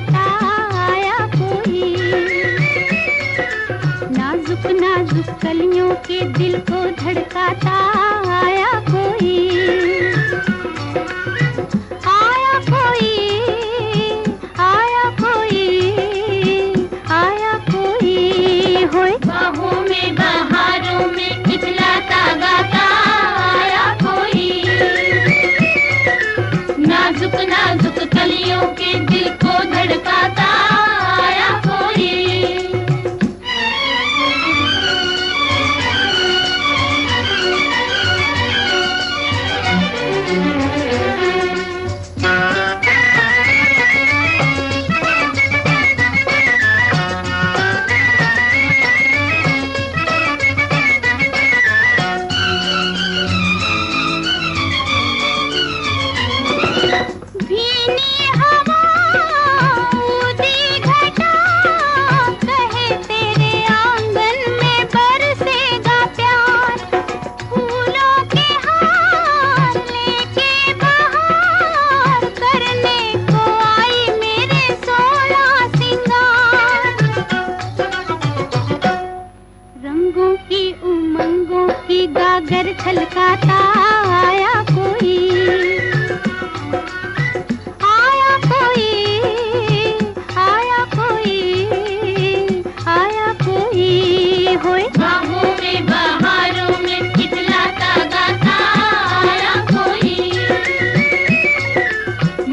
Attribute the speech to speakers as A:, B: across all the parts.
A: छलकाता आया कोई। नाजुक नाजुक कलियों के दिल को धड़काता आया कोई। आया कोई, आया कोई, आया कोई होए।
B: बाहों में बहारों में खिलता गाता आया कोई। नाजुक नाजुक कलियों के दिल को धड़काता आया कोई।
A: रंगों की उमंगों की गागर छलकाता आया कोई। आया कोई, आया कोई, आया कोई होए।
B: बाहों में बहारों में खिलता गाता आया कोई।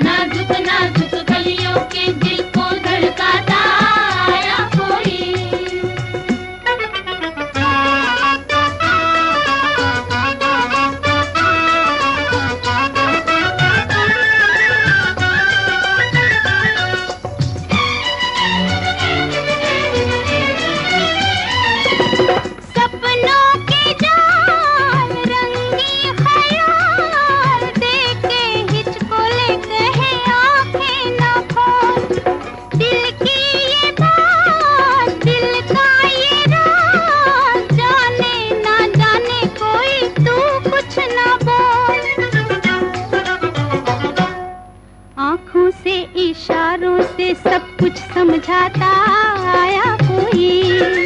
B: नाजुक नाजुक कलियों के दिल को धड़काता आया कोई।
A: आँखों से इशारों से सब कुछ समझाता आया कोई।